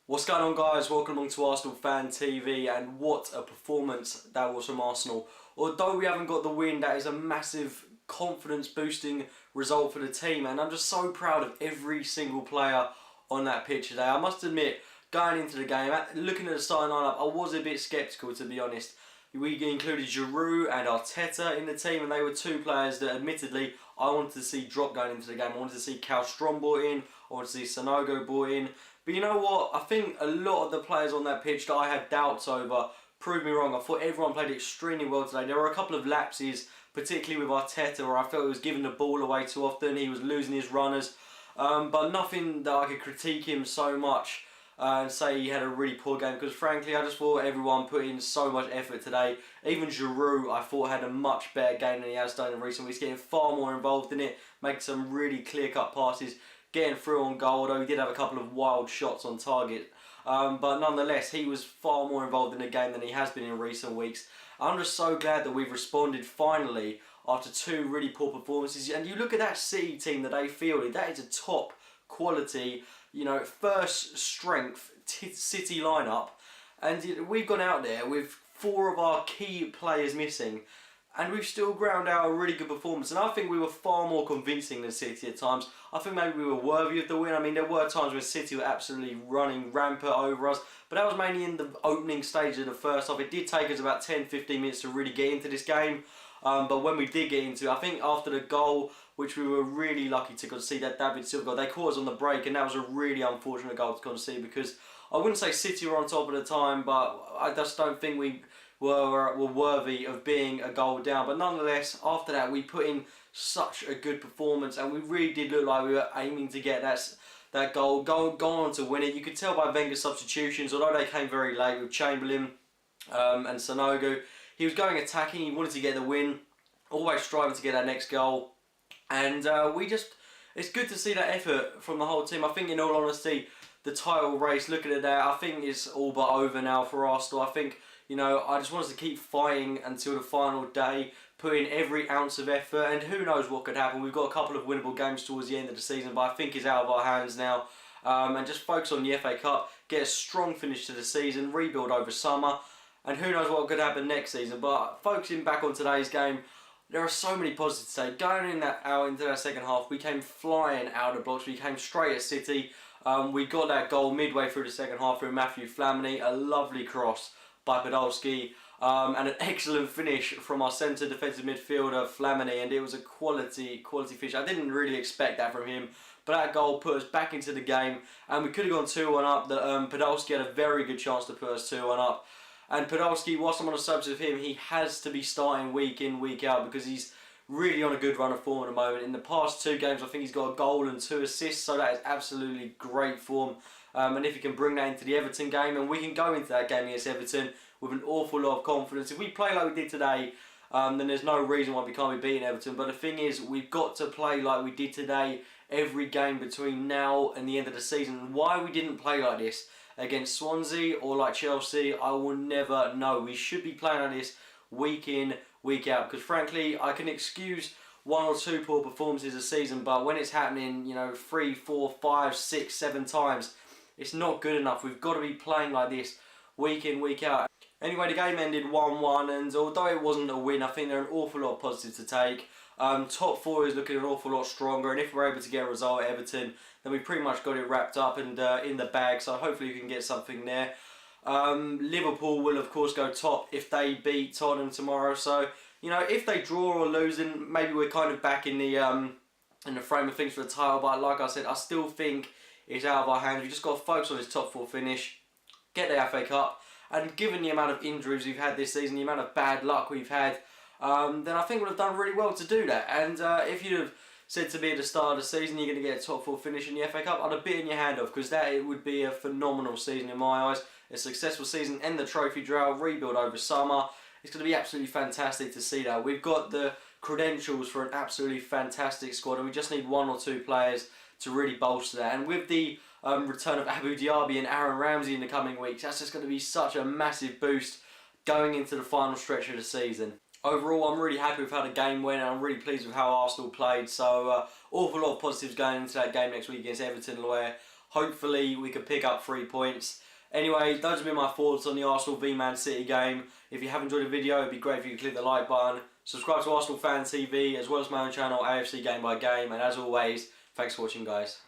What's going on, guys? Welcome along to Arsenal Fan TV, and what a performance that was from Arsenal. Although we haven't got the win, that is a massive confidence boosting result for the team, and I'm just so proud of every single player on that pitch today. I must admit, going into the game, looking at the starting lineup, I was a bit sceptical, to be honest. We included Giroud and Arteta in the team, and they were two players that admittedly I wanted to see drop going into the game. I wanted to see Kallstrom brought in, I wanted to see Sanogo brought in. But you know what? I think a lot of the players on that pitch that I had doubts over proved me wrong. I thought everyone played extremely well today. There were a couple of lapses, particularly with Arteta, where I felt he was giving the ball away too often. He was losing his runners. But nothing that I could critique him so much and say he had a really poor game, because frankly I just thought everyone put in so much effort today. Even Giroud I thought had a much better game than he has done in recent weeks, getting far more involved in it, making some really clear-cut passes, getting through on goal, although he did have a couple of wild shots on target. But nonetheless, he was far more involved in the game than he has been in recent weeks. I'm just so glad that we've responded finally after two really poor performances. And you look at that City team that they fielded, that is a top quality, you know, first strength City lineup. And we've gone out there with four of our key players missing, and we've still ground out a really good performance. And I think we were far more convincing than City at times. I think maybe we were worthy of the win. I mean, there were times when City were absolutely running rampant over us, but that was mainly in the opening stage of the first half. It did take us about 10-15 minutes to really get into this game. But when we did get into it, I think after the goal, which we were really lucky to concede, that David Silva goal, they caught us on the break, and that was a really unfortunate goal to concede, because I wouldn't say City were on top at the time, but I just don't think we were worthy of being a goal down. But nonetheless, after that, we put in such a good performance, and we really did look like we were aiming to get that goal, go on to win it. You could tell by Wenger's substitutions, although they came very late with Chamberlain and Sanogo. He was going attacking, he wanted to get the win, always striving to get that next goal. And it's good to see that effort from the whole team. I think, in all honesty, the title race, looking at that, I think it's all but over now for Arsenal. I think, you know, I just want us to keep fighting until the final day, put in every ounce of effort, and who knows what could happen. We've got a couple of winnable games towards the end of the season, but I think it's out of our hands now. And just focus on the FA Cup, get a strong finish to the season, rebuild over summer, and who knows what could happen next season. But focusing back on today's game, there are so many positives today. Going out into that second half, we came flying out of the blocks. We came straight at City. We got that goal midway through the second half through Matthew Flamini, a lovely cross by Podolski, and an excellent finish from our centre defensive midfielder Flamini, and it was a quality finish. I didn't really expect that from him, but that goal put us back into the game, and we could have gone 2-1 up. Podolski had a very good chance to put us 2-1 up. And Podolski, whilst I'm on the subject of him, he has to be starting week in, week out, because he's really on a good run of form at the moment. In the past two games, I think he's got a goal and 2 assists, so that is absolutely great form. And if he can bring that into the Everton game, and we can go into that game against Everton with an awful lot of confidence. If we play like we did today, then there's no reason why we can't be beating Everton. But the thing is, we've got to play like we did today every game between now and the end of the season. Why we didn't play like this against Swansea or like Chelsea, I will never know. We should be playing like this week in, week out, because frankly, I can excuse 1 or 2 poor performances a season, but when it's happening, you know, 3, 4, 5, 6, 7 times, it's not good enough. We've got to be playing like this week in, week out. Anyway, the game ended 1-1, and although it wasn't a win, I think there are an awful lot of positives to take. Top 4 is looking an awful lot stronger, and if we're able to get a result at Everton, then we pretty much got it wrapped up and in the bag, so hopefully we can get something there. Liverpool will of course go top if they beat Tottenham tomorrow, so you know, if they draw or lose, then maybe we're kind of back in the frame of things for the title. But like I said, I still think it's out of our hands. We just got to focus on this top 4 finish, get the FA Cup, and given the amount of injuries we've had this season, the amount of bad luck we've had, then I think we'd have done really well to do that. And if you'd have said to me at the start of the season you're going to get a top 4 finish in the FA Cup, I'd have bitten your hand off, because it would be a phenomenal season in my eyes. A successful season, end the trophy drought, rebuild over summer. It's going to be absolutely fantastic to see that. We've got the credentials for an absolutely fantastic squad, and we just need 1 or 2 players to really bolster that. And with the return of Abu Dhabi and Aaron Ramsey in the coming weeks, that's just going to be such a massive boost going into the final stretch of the season. Overall, I'm really happy with how the game went, and I'm really pleased with how Arsenal played. So, awful lot of positives going into that game next week against Everton, where Hopefully we can pick up 3 points. Anyway, those have been my thoughts on the Arsenal v Man City game. If you have enjoyed the video, it'd be great if you could click the like button. Subscribe to Arsenal Fan TV as well as my own channel, AFC Game by Game. And as always, thanks for watching, guys.